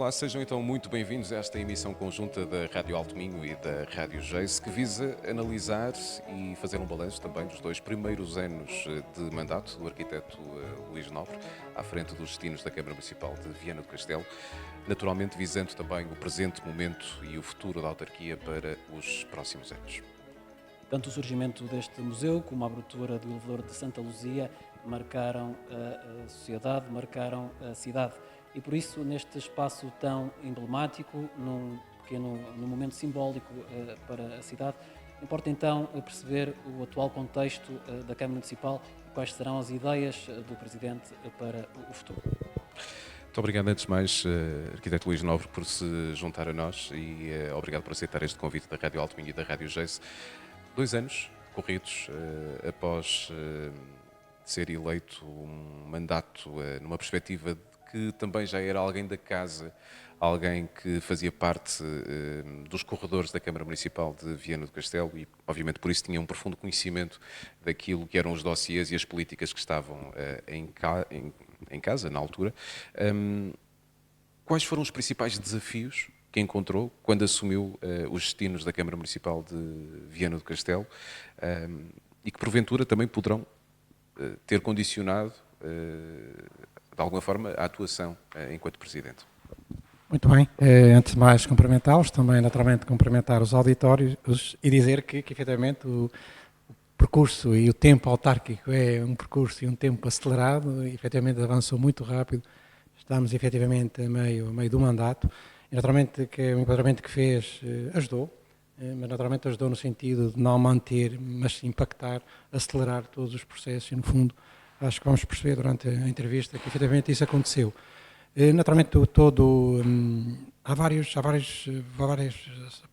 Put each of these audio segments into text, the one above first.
Olá, sejam então muito bem-vindos a esta emissão conjunta da Rádio Alto Minho e da Rádio Geis, que visa analisar e fazer um balanço também dos 2 primeiros anos de mandato do arquiteto Luís Nobre, à frente dos destinos da Câmara Municipal de Viana do Castelo, naturalmente visando também o presente momento e o futuro da autarquia para os próximos anos. Tanto o surgimento deste museu como a abertura do elevador de Santa Luzia marcaram a sociedade, marcaram a cidade. E por isso, neste espaço tão emblemático, num momento simbólico para a cidade, importa então perceber o atual contexto da Câmara Municipal e quais serão as ideias do Presidente para o futuro. Muito obrigado, antes de mais, arquiteto Luís Nobre, por se juntar a nós e obrigado por aceitar este convite da Rádio Alto Minho e da Rádio Geis. 2 anos corridos após ser eleito um mandato numa perspectiva de que também já era alguém da casa, alguém que fazia parte dos corredores da Câmara Municipal de Viana do Castelo e, obviamente, por isso tinha um profundo conhecimento daquilo que eram os dossiês e as políticas que estavam em casa, na altura. Quais foram os principais desafios que encontrou quando assumiu os destinos da Câmara Municipal de Viana do Castelo e que, porventura, também poderão ter condicionado de alguma forma, a atuação enquanto Presidente? Muito bem. Antes de mais, cumprimentá-los, também naturalmente cumprimentar os auditórios e dizer que efetivamente o percurso e o tempo autárquico é um percurso e um tempo acelerado, e efetivamente avançou muito rápido. Estamos efetivamente a meio do mandato, e naturalmente que o enquadramento que fez ajudou, mas naturalmente ajudou no sentido de não manter, mas impactar, acelerar todos os processos e, no fundo, acho que vamos perceber durante a entrevista que efetivamente isso aconteceu. Naturalmente há vários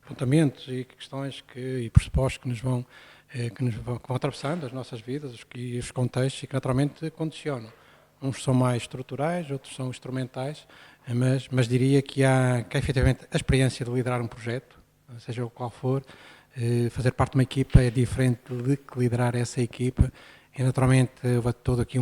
apontamentos e questões e pressupostos que vão atravessando as nossas vidas e os contextos e que naturalmente condicionam. Uns são mais estruturais, outros são instrumentais, mas diria que há efetivamente a experiência de liderar um projeto, seja o qual for. Fazer parte de uma equipa é diferente de liderar essa equipa. E naturalmente houve todo aqui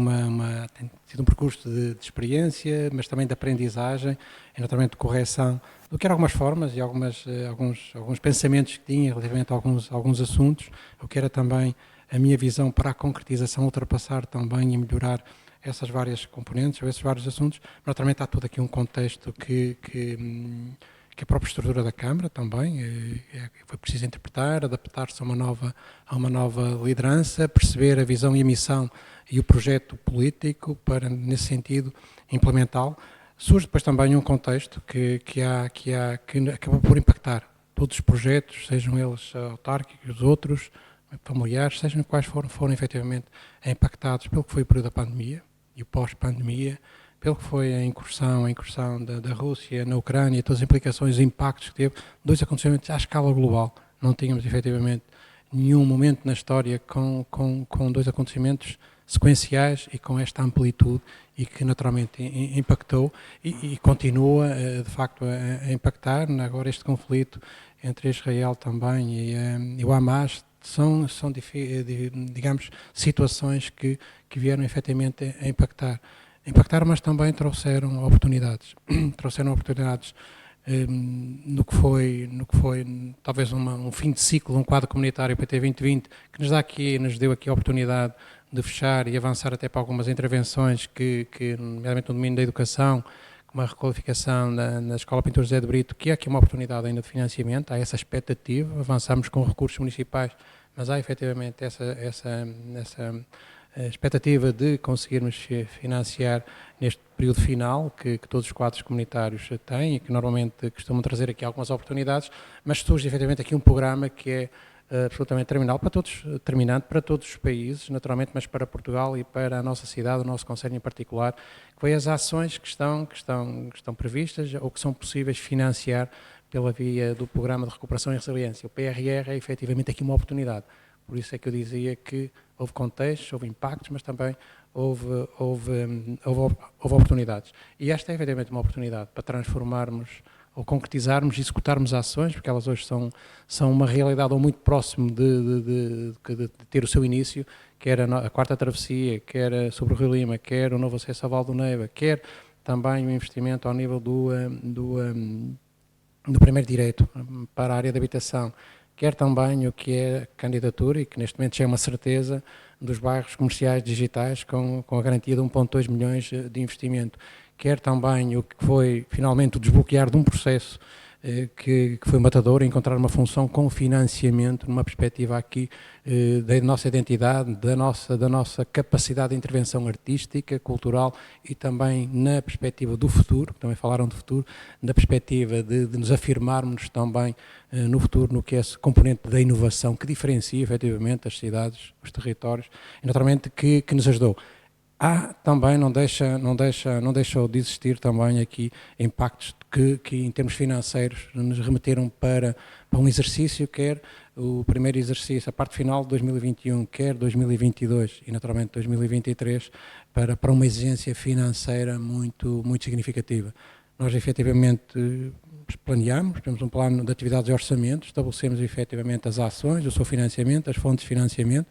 tem sido um percurso de experiência, mas também de aprendizagem e naturalmente de correção do que eram algumas formas e alguns pensamentos que tinha relativamente a alguns assuntos, o que era também a minha visão para a concretização, ultrapassar também e melhorar essas várias componentes, esses vários assuntos. Mas naturalmente há todo aqui um contexto que a própria estrutura da Câmara também foi preciso interpretar, adaptar-se a uma nova liderança, perceber a visão e a missão e o projeto político para, nesse sentido, implementá-lo. Surge depois também um contexto que acaba por impactar todos os projetos, sejam eles autárquicos, outros, familiares, sejam quais foram efetivamente impactados pelo que foi o período da pandemia e o pós-pandemia, pelo que foi a incursão da Rússia na Ucrânia, todas as implicações e impactos que teve, 2 acontecimentos à escala global. Não tínhamos, efetivamente, nenhum momento na história com 2 acontecimentos sequenciais e com esta amplitude e que naturalmente impactou e continua, de facto, a impactar. Agora este conflito entre Israel também e o Hamas são digamos, situações que vieram, efetivamente, a impactar. Impactaram, mas também trouxeram oportunidades. Trouxeram oportunidades no que foi talvez um fim de ciclo, um quadro comunitário PT 2020, que nos deu aqui a oportunidade de fechar e avançar até para algumas intervenções nomeadamente no domínio da educação, como a requalificação na Escola Pintor José de Brito, que é aqui uma oportunidade ainda de financiamento, há essa expectativa, avançamos com recursos municipais, mas há efetivamente essa expectativa de conseguirmos financiar neste período final que todos os quadros comunitários têm e que normalmente costumam trazer aqui algumas oportunidades, mas surge efetivamente aqui um programa que é absolutamente determinante para todos os países, naturalmente, mas para Portugal e para a nossa cidade, o nosso concelho em particular, que foi as ações que estão previstas ou que são possíveis financiar pela via do Programa de Recuperação e Resiliência. O PRR é efetivamente aqui uma oportunidade. Por isso é que eu dizia que houve contextos, houve impactos, mas também houve oportunidades. E esta é efetivamente uma oportunidade para transformarmos ou concretizarmos e executarmos ações, porque elas hoje são uma realidade ou muito próximo de ter o seu início, quer a 4ª travessia, quer sobre o Rio Lima, quer o novo acesso ao Val do Neiva, quer também o investimento ao nível do primeiro direito para a área de habitação, quer também o que é a candidatura, e que neste momento já é uma certeza, dos bairros comerciais digitais com a garantia de 1,2 milhões de investimento, quer também o que foi finalmente o desbloquear de um processo que foi matador, encontrar uma função com financiamento, numa perspectiva aqui da nossa identidade, da nossa capacidade de intervenção artística, cultural e também na perspectiva do futuro, também falaram do futuro, na perspectiva de nos afirmarmos também no futuro no que é esse componente da inovação que diferencia efetivamente as cidades, os territórios, e naturalmente que nos ajudou. Há também, não deixou de existir também aqui impactos que em termos financeiros nos remeteram para um exercício, quer o primeiro exercício, a parte final de 2021, quer 2022 e naturalmente 2023, para uma exigência financeira muito significativa. Nós efetivamente planeamos, temos um plano de atividades e orçamento, estabelecemos efetivamente as ações, o seu financiamento, as fontes de financiamento,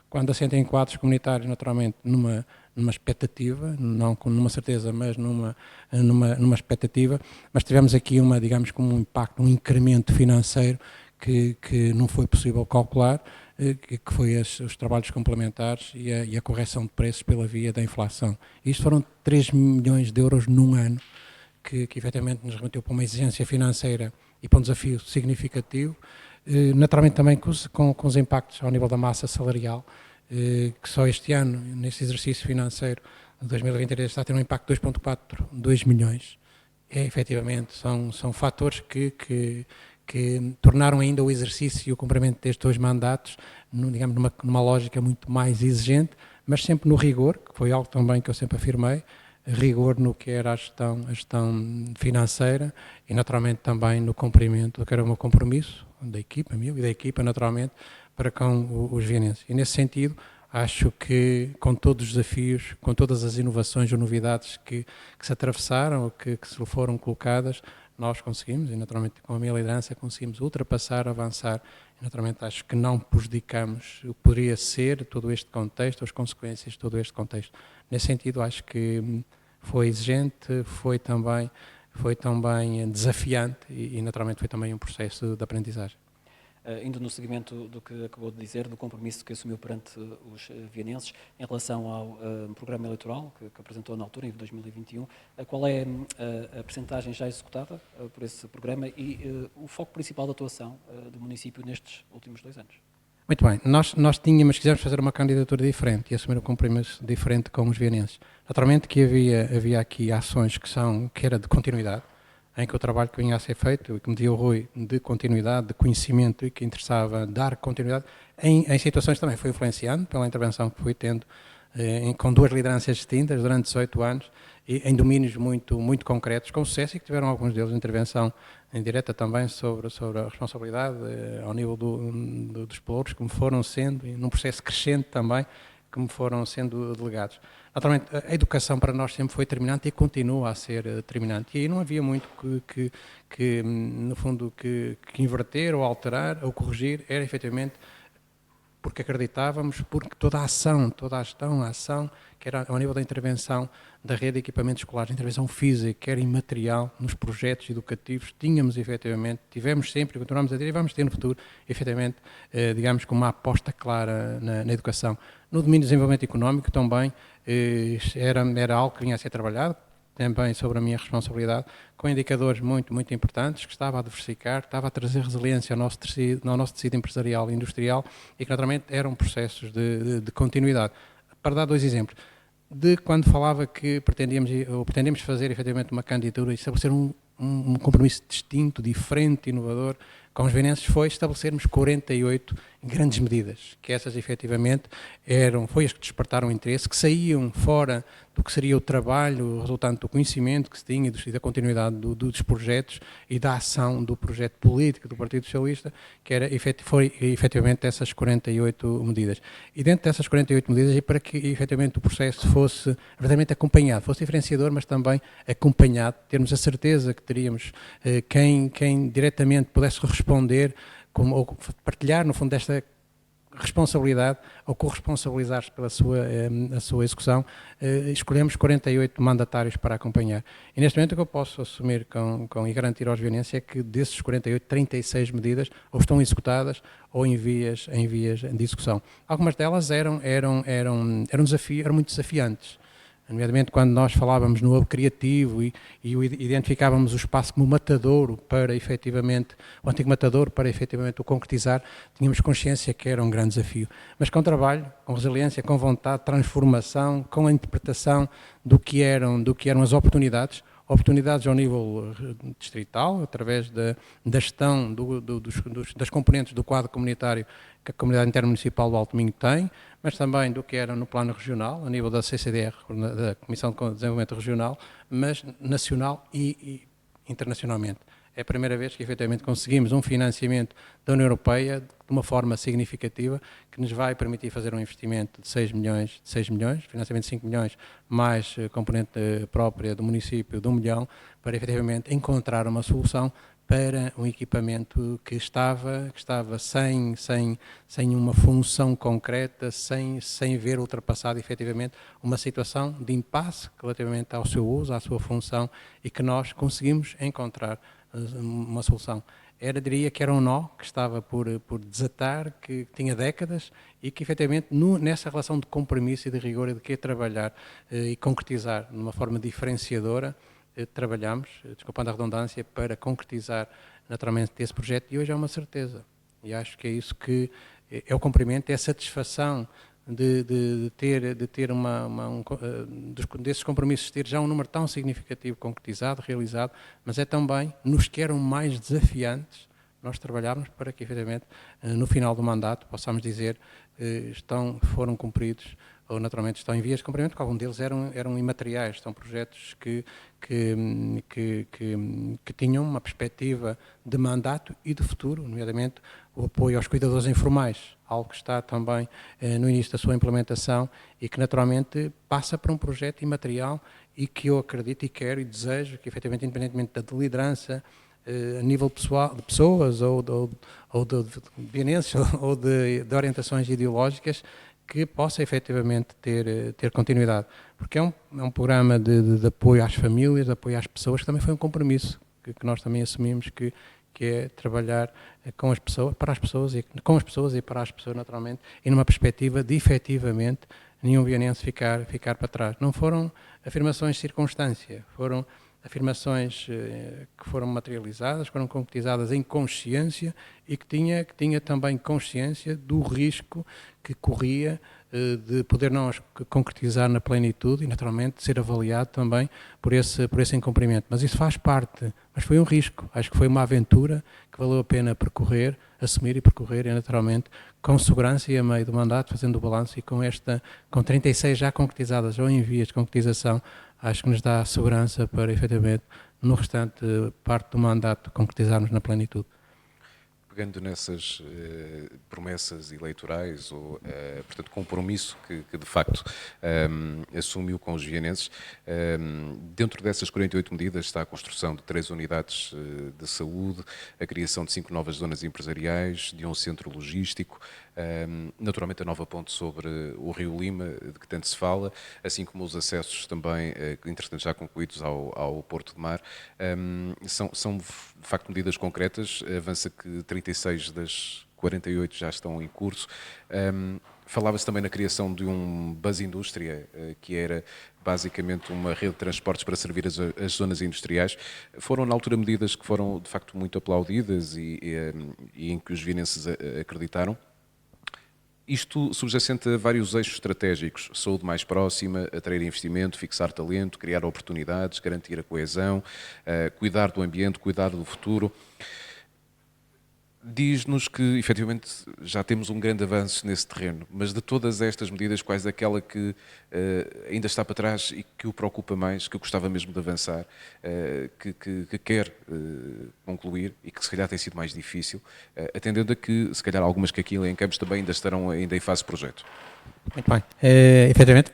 quando assentem em quadros comunitários, naturalmente numa expectativa, não numa certeza, mas numa expectativa, mas tivemos aqui digamos, como um impacto, um incremento financeiro que não foi possível calcular, que foi os trabalhos complementares e a correção de preços pela via da inflação. Isto foram 3 milhões de euros num ano, que efetivamente nos remeteu para uma exigência financeira e para um desafio significativo, naturalmente também com os impactos ao nível da massa salarial, que só este ano, neste exercício financeiro de 2023, está a ter um impacto de 2,2 milhões. Efetivamente, são fatores que tornaram ainda o exercício e o cumprimento destes 2 mandatos, digamos, numa lógica muito mais exigente, mas sempre no rigor, que foi algo também que eu sempre afirmei, rigor no que era a gestão financeira e naturalmente também no cumprimento do que era o meu compromisso da equipa, meu e da equipa naturalmente, para com os vienenses. E nesse sentido, acho que com todos os desafios, com todas as inovações ou novidades que se atravessaram ou que se foram colocadas, nós conseguimos, e naturalmente com a minha liderança conseguimos ultrapassar, avançar, e naturalmente acho que não prejudicamos o que poderia ser todo este contexto, as consequências de todo este contexto. Nesse sentido, acho que foi exigente, foi também desafiante e naturalmente foi também um processo de aprendizagem. Indo no seguimento do que acabou de dizer, do compromisso que assumiu perante os vienenses em relação ao programa eleitoral que apresentou na altura, em 2021, qual é a percentagem já executada por esse programa e o foco principal de atuação do município nestes últimos 2 anos? Muito bem, nós quisemos fazer uma candidatura diferente e assumir um compromisso diferente com os vienenses. Naturalmente que havia aqui ações que era de continuidade, em que o trabalho que vinha a ser feito, e que me dizia o Rui, de continuidade, de conhecimento e que interessava dar continuidade, em situações também foi influenciando pela intervenção que fui tendo com 2 lideranças distintas durante 18 anos, e em domínios muito concretos, com sucesso, e que tiveram alguns deles intervenção indireta também sobre a responsabilidade ao nível dos pelouros, que me foram sendo, e num processo crescente também, que me foram sendo delegados. Naturalmente, a educação para nós sempre foi determinante e continua a ser determinante. E aí não havia muito no fundo, que inverter ou alterar ou corrigir, era efetivamente porque acreditávamos, porque toda a ação, a ação, que era ao nível da intervenção da rede de equipamentos escolares, intervenção física, quer imaterial, nos projetos educativos, tivemos sempre, continuamos a ter e vamos ter no futuro, efetivamente, digamos, com uma aposta clara na educação. No domínio do desenvolvimento económico também era algo que vinha a ser trabalhado, também sobre a minha responsabilidade, com indicadores muito importantes, que estava a diversificar, estava a trazer resiliência ao nosso tecido empresarial e industrial e que naturalmente eram processos de continuidade. Para dar 2 exemplos, de quando falava que pretendíamos fazer efetivamente uma candidatura e estabelecer um compromisso distinto, diferente, inovador, com os vienenses, foi estabelecermos 48 grandes medidas, que essas efetivamente foi as que despertaram interesse, que saíam fora do que seria o trabalho resultante do conhecimento que se tinha e da continuidade dos projetos e da ação do projeto político do Partido Socialista, que foi efetivamente essas 48 medidas. E dentro dessas 48 medidas, e para que efetivamente o processo fosse verdadeiramente acompanhado, fosse diferenciador, mas também acompanhado, termos a certeza que teríamos quem diretamente pudesse responder ou partilhar, no fundo, desta responsabilidade ou corresponsabilizar-se pela a sua execução, escolhemos 48 mandatários para acompanhar. E neste momento o que eu posso assumir e garantir aos vianenses é que desses 48, 36 medidas ou estão executadas ou em vias de execução. Algumas delas eram muito desafiantes. Nomeadamente quando nós falávamos no hub criativo e identificávamos o espaço como matadouro para efetivamente, o antigo matadouro para efetivamente o concretizar, tínhamos consciência que era um grande desafio. Mas com trabalho, com resiliência, com vontade, transformação, com a interpretação do que eram as oportunidades ao nível distrital, através da gestão das componentes do quadro comunitário que a Comunidade Intermunicipal do Alto Minho tem, mas também do que era no plano regional, a nível da CCDR, da Comissão de Desenvolvimento Regional, mas nacional e internacionalmente. É a primeira vez que efetivamente conseguimos um financiamento da União Europeia de uma forma significativa, que nos vai permitir fazer um investimento de 6 milhões, financiamento de 5 milhões, mais componente própria do município de 1 milhão, para efetivamente encontrar uma solução para um equipamento que estava sem uma função concreta, sem ver ultrapassado efetivamente uma situação de impasse relativamente ao seu uso, à sua função, e que nós conseguimos encontrar uma solução. Diria que era um nó que estava por desatar, que tinha décadas e que efetivamente nessa relação de compromisso e de rigor e de querer trabalhar e concretizar de uma forma diferenciadora, trabalhamos, desculpando a redundância, para concretizar naturalmente esse projeto, e hoje é uma certeza. E acho que é isso que é o cumprimento, é a satisfação de ter desses compromissos, ter já um número tão significativo concretizado, realizado, mas é também nos que eram mais desafiantes nós trabalharmos para que, efetivamente, no final do mandato, possamos dizer foram cumpridos ou naturalmente estão em vias de cumprimento, porque alguns deles eram imateriais, são projetos que tinham uma perspectiva de mandato e de futuro, nomeadamente o apoio aos cuidadores informais, algo que está também no início da sua implementação e que naturalmente passa para um projeto imaterial e que eu acredito e quero e desejo que, efetivamente, independentemente da liderança, a nível pessoal, de pessoas ou de vianenses ou de orientações ideológicas, que possa efetivamente ter continuidade. Porque é um programa de apoio às famílias, de apoio às pessoas, que também foi um compromisso que nós também assumimos, que é trabalhar com as pessoas, para as pessoas, com as pessoas e para as pessoas naturalmente, e numa perspectiva de efetivamente nenhum vianense ficar para trás. Não foram afirmações de circunstância, foram afirmações que foram materializadas, foram concretizadas em consciência e que tinha também consciência do risco que corria de poder nós concretizar na plenitude e, naturalmente, ser avaliado também por esse incumprimento. Mas isso faz parte, mas foi um risco. Acho que foi uma aventura que valeu a pena assumir e percorrer, e, naturalmente, com segurança e a meio do mandato, fazendo o balanço, e com 36 já concretizadas ou em vias de concretização, acho que nos dá segurança para, efetivamente, no restante parte do mandato, concretizarmos na plenitude. Pegando nessas promessas eleitorais ou, portanto, compromisso que de facto assumiu com os vianenses, dentro dessas 48 medidas está a construção de 3 unidades de saúde, a criação de 5 novas zonas empresariais, de um centro logístico, naturalmente a nova ponte sobre o Rio Lima, de que tanto se fala, assim como os acessos também, entretanto já concluídos ao Porto de Mar. São de facto medidas concretas, avança que 36 das 48 já estão em curso. Falava-se também na criação de um bus indústria, que era basicamente uma rede de transportes para servir as zonas industriais. Foram, na altura, medidas que foram, de facto, muito aplaudidas e em que os vianenses acreditaram. Isto subjacente a vários eixos estratégicos: saúde mais próxima, atrair investimento, fixar talento, criar oportunidades, garantir a coesão, cuidar do ambiente, cuidar do futuro. Diz-nos que, efetivamente, já temos um grande avanço nesse terreno, mas de todas estas medidas, quais é aquela que ainda está para trás e que o preocupa mais, que gostava mesmo de avançar, que quer concluir e que se calhar tem sido mais difícil, atendendo a que, se calhar, algumas que aqui em Campos também ainda estarão em fase de projeto? Muito bem. Efetivamente,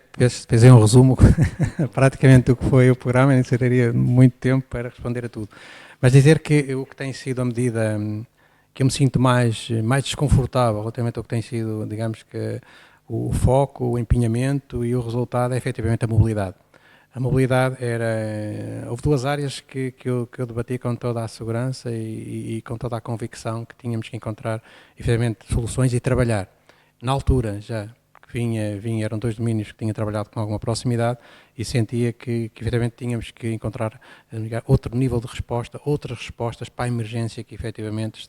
fez um resumo praticamente do que foi o programa, e necessitaria muito tempo para responder a tudo. Mas dizer que o que tem sido a medida que eu me sinto mais desconfortável relativamente ao que tem sido, digamos que, o foco, o empenhamento e o resultado é efetivamente a mobilidade. A mobilidade houve duas áreas que eu debati com toda a segurança e com toda a convicção que tínhamos que encontrar, efetivamente, soluções e trabalhar. Na altura, já eram dois domínios que tinha trabalhado com alguma proximidade e sentia que efetivamente tínhamos que encontrar outro nível de resposta, outras respostas para a emergência que efetivamente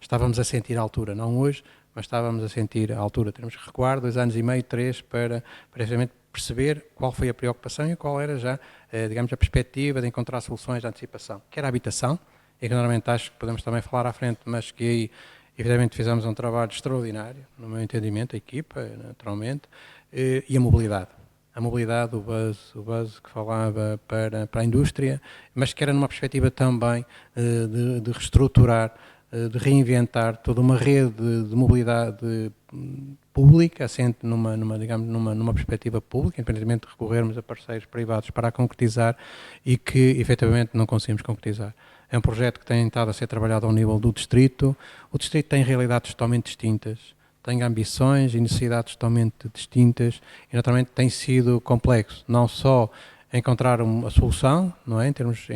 estávamos a sentir à altura, não hoje, mas estávamos a sentir à altura. Temos que recuar 2 anos e meio, 3, para efetivamente perceber qual foi a preocupação e qual era já, digamos, a perspectiva de encontrar soluções de antecipação, que era a habitação, e que normalmente acho que podemos também falar à frente, mas que aí evidentemente fizemos um trabalho extraordinário, no meu entendimento, a equipa, naturalmente, e a mobilidade. A mobilidade, o buzz que falava para a indústria, mas que era numa perspectiva também de reestruturar, de reinventar toda uma rede de mobilidade pública, assente numa perspectiva pública, independentemente de recorrermos a parceiros privados para a concretizar e que efetivamente não conseguimos concretizar. É um projeto que tem estado a ser trabalhado ao nível do distrito. O distrito tem realidades totalmente distintas, tem ambições e necessidades totalmente distintas e naturalmente tem sido complexo, não só encontrar uma solução, não é? em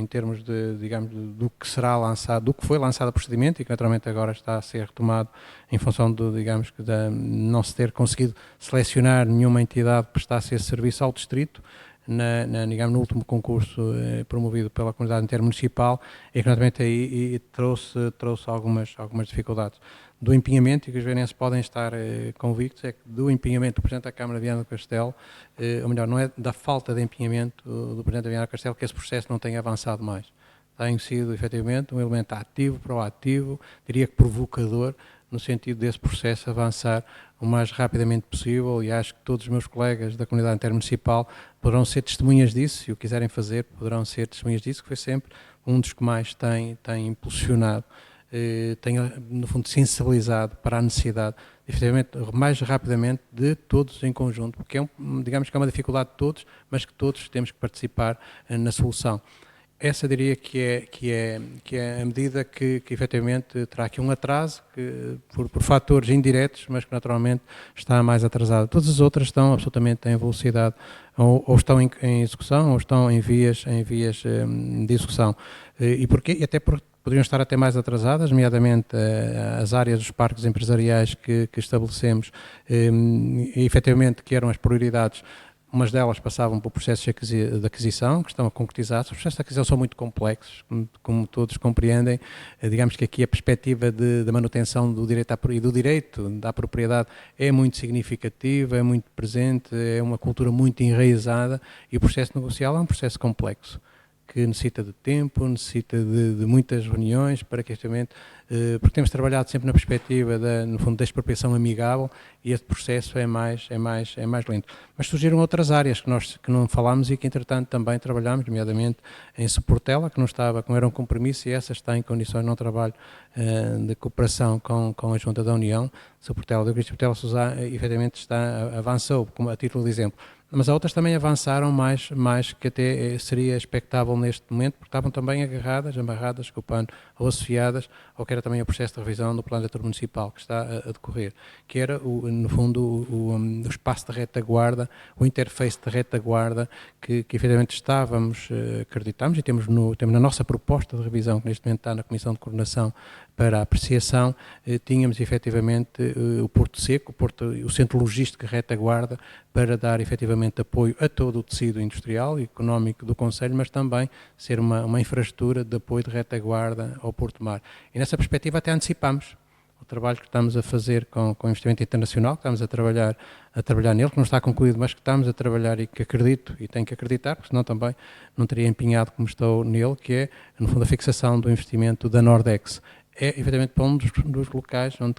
termos de, digamos, do que será lançado, do que foi lançado a procedimento e que naturalmente agora está a ser retomado em função de, digamos, de não se ter conseguido selecionar nenhuma entidade que prestasse esse serviço ao distrito, digamos, no último concurso promovido pela comunidade intermunicipal, e que naturalmente aí trouxe algumas dificuldades. Do empenhamento, e que os verenses podem estar convictos, é que do empenhamento do Presidente da Câmara de Viana do Castelo, ou melhor, não é da falta de empenhamento do Presidente da Viana do Castelo que esse processo não tenha avançado mais. Tem sido, efetivamente, um elemento ativo, proativo, diria que provocador, no sentido desse processo avançar o mais rapidamente possível, e acho que todos os meus colegas da comunidade intermunicipal poderão ser testemunhas disso, se o quiserem fazer, poderão ser testemunhas disso, que foi sempre um dos que mais tem impulsionado, tem, no fundo, sensibilizado para a necessidade, efetivamente, mais rapidamente de todos em conjunto, porque digamos que é uma dificuldade de todos, mas que todos temos que participar na solução. Essa diria que é a medida que efetivamente terá aqui um atraso por fatores indiretos, mas que naturalmente está mais atrasado. Todas as outras estão absolutamente em velocidade, ou estão em execução, ou estão em vias de execução. E porquê? E até porque poderiam estar até mais atrasadas, nomeadamente as áreas dos parques empresariais que estabelecemos, e efetivamente que eram as prioridades. Umas delas passavam por processos de aquisição, que estão a concretizar. Os processos de aquisição são muito complexos, como todos compreendem. Digamos que aqui a perspectiva da manutenção do direito e do direito da propriedade é muito significativa, é muito presente, é uma cultura muito enraizada, e o processo negocial é um processo complexo, que necessita de tempo, necessita de muitas reuniões para que, efetivamente, porque temos trabalhado sempre na perspectiva, no fundo, da expropriação amigável, e esse processo é mais lento. Mas surgiram outras áreas que não falámos e que, entretanto, também trabalhámos, nomeadamente em Suportela, que não era um compromisso, e essa está em condições de não trabalho de cooperação com a Junta da União. Suportela, do Cristo Portela Sousa, efetivamente avançou, como a título de exemplo. Mas há outras também avançaram mais que até seria expectável neste momento, porque estavam também amarradas com o PAN, ou associadas ao que era também o processo de revisão do Plano Diretor Municipal que está a decorrer, que era, no fundo, o espaço de retaguarda, o interface de retaguarda que efetivamente acreditamos, e temos na nossa proposta de revisão, que neste momento está na Comissão de Coordenação para a apreciação, tínhamos efetivamente o Porto Seco, o Centro Logístico de Retaguarda, para dar efetivamente apoio a todo o tecido industrial e económico do Concelho, mas também ser uma infraestrutura de apoio de retaguarda ao Porto Mar. E nessa perspectiva até antecipamos o trabalho que estamos a fazer com o investimento internacional, que estamos a trabalhar nele, que não está concluído, mas que estamos a trabalhar e que acredito, e tenho que acreditar, porque senão também não teria empenhado como estou nele, que é, no fundo, a fixação do investimento da Nordex. É, efetivamente, para um dos locais onde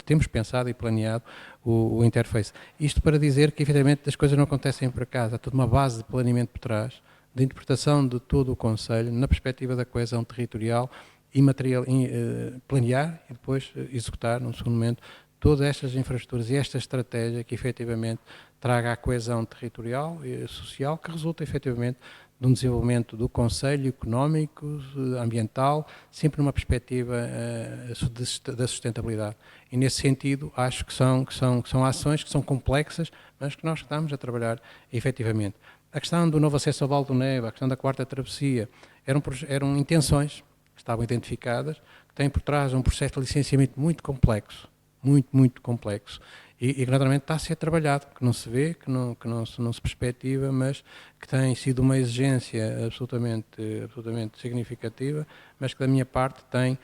temos pensado e planeado o interface. Isto para dizer que, efetivamente, as coisas não acontecem por acaso. Há toda uma base de planeamento por trás, de interpretação de todo o Concelho, na perspectiva da coesão territorial e planear e depois executar, num segundo momento, todas estas infraestruturas e esta estratégia que, efetivamente, traga a coesão territorial e social, que resulta, efetivamente, de um desenvolvimento do concelho económico, ambiental, sempre numa perspectiva da sustentabilidade. E nesse sentido, acho que são ações que são complexas, mas que nós estamos a trabalhar efetivamente. A questão do novo acesso ao Val do Neva, a questão da quarta travessia, eram intenções que estavam identificadas, que têm por trás um processo de licenciamento muito complexo, muito complexo, e que naturalmente está a ser trabalhado, que não se vê, que não se perspectiva, mas que tem sido uma exigência absolutamente significativa, mas que da minha parte tem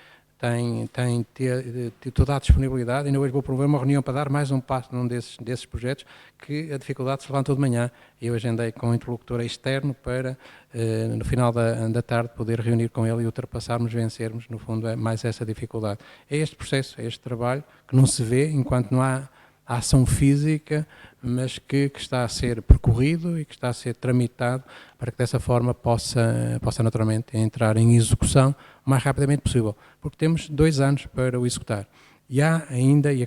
toda a disponibilidade. Ainda hoje vou promover uma reunião para dar mais um passo num desses projetos, que a dificuldade se levantou de manhã, e eu agendei com um interlocutor externo para, no final da tarde, poder reunir com ele e ultrapassarmos, vencermos, no fundo, mais essa dificuldade. É este processo, é este trabalho, que não se vê enquanto não há a ação física, mas que está a ser percorrido e que está a ser tramitado para que dessa forma possa naturalmente entrar em execução o mais rapidamente possível, porque temos 2 anos para o executar. E há ainda, e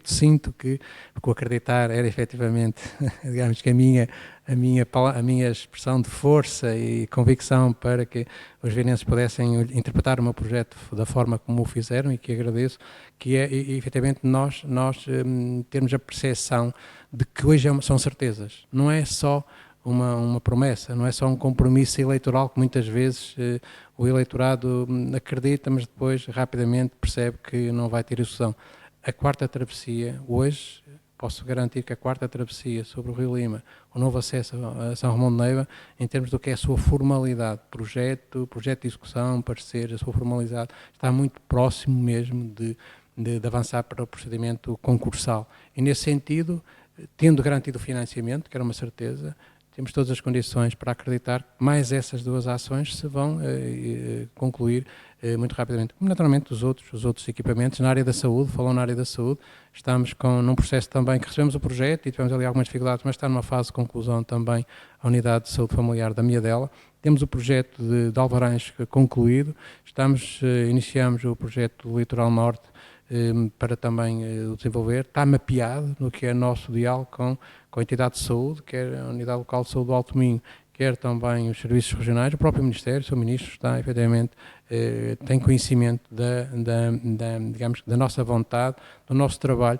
sinto que, porque o acreditar era efetivamente, digamos que a minha expressão de força e convicção para que os virenenses pudessem interpretar o meu projeto da forma como o fizeram, e que agradeço, que é efetivamente nós termos a percepção de que hoje são certezas, não é só uma promessa, não é só um compromisso eleitoral que muitas vezes o eleitorado acredita, mas depois rapidamente percebe que não vai ter execução. A quarta travessia, hoje, posso garantir que a quarta travessia sobre o Rio Lima, o novo acesso a São Romão de Neiva, em termos do que é a sua formalidade, projeto de execução, parecer, a sua formalidade, está muito próximo mesmo de avançar para o procedimento concursal. E nesse sentido, tendo garantido o financiamento, que era uma certeza, temos todas as condições para acreditar que mais essas 2 ações se vão concluir muito rapidamente. Como naturalmente os outros equipamentos na área da saúde, falam na área da saúde, estamos num processo também que recebemos o projeto e tivemos ali algumas dificuldades, mas está numa fase de conclusão também a unidade de saúde familiar da Miadela. Temos o projeto de Alvarães concluído, iniciamos o projeto do Litoral Norte para também o desenvolver. Está mapeado no que é nosso diálogo com a entidade de saúde, quer a Unidade Local de Saúde do Alto Minho, quer também os serviços regionais, o próprio Ministério, o Sr. Ministro está, efetivamente, tem conhecimento digamos, da nossa vontade, do nosso trabalho,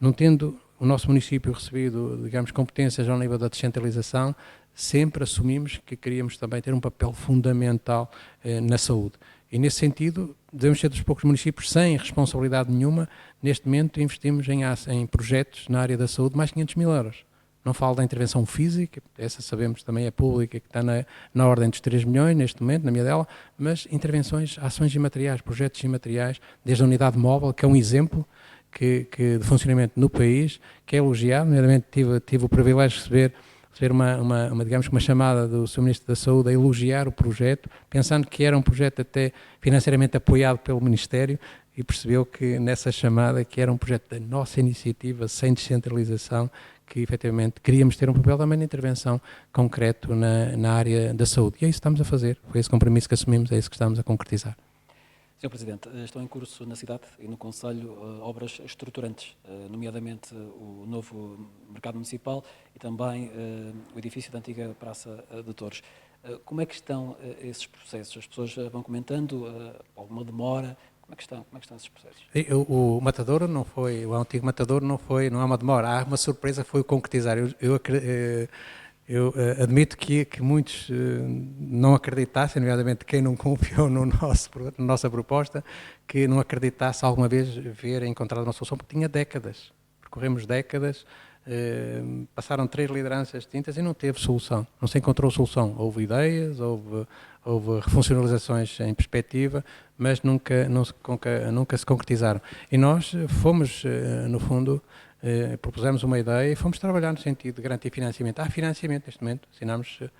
não tendo o nosso município recebido, digamos, competências ao nível da descentralização, sempre assumimos que queríamos também ter um papel fundamental na saúde. E nesse sentido, devemos ser dos poucos municípios sem responsabilidade nenhuma. Neste momento investimos em projetos na área da saúde mais 500 mil euros. Não falo da intervenção física, essa sabemos também é pública, que está na ordem dos 3 milhões neste momento, na Miadela, mas intervenções, ações imateriais, projetos imateriais, desde a unidade móvel, que é um exemplo de funcionamento no país, que é elogiado. Nomeadamente tive o privilégio de receber uma chamada do Sr. Ministro da Saúde a elogiar o projeto, pensando que era um projeto até financeiramente apoiado pelo Ministério, e percebeu que nessa chamada que era um projeto da nossa iniciativa, sem descentralização, que efetivamente queríamos ter um papel também de intervenção concreto na área da saúde. E é isso que estamos a fazer, foi esse compromisso que assumimos, é isso que estamos a concretizar. Sr. Presidente, estão em curso na cidade e no Concelho obras estruturantes, nomeadamente o novo mercado municipal e também o edifício da antiga Praça de Torres. Como é que estão esses processos? As pessoas vão comentando alguma demora? Como é que estão esses processos? O Matadouro não foi, o antigo Matadouro não há uma demora, há uma surpresa, foi o concretizar. Eu admito que muitos não acreditassem, nomeadamente quem não confiou na nossa proposta, que não acreditasse alguma vez ver encontrado uma solução, porque tinha décadas, percorremos décadas, passaram 3 lideranças distintas e não teve solução, não se encontrou solução. Houve ideias, houve refuncionalizações em perspectiva, mas nunca se concretizaram. E nós fomos, no fundo, propusemos uma ideia e fomos trabalhar no sentido de garantir financiamento. Há financiamento neste momento,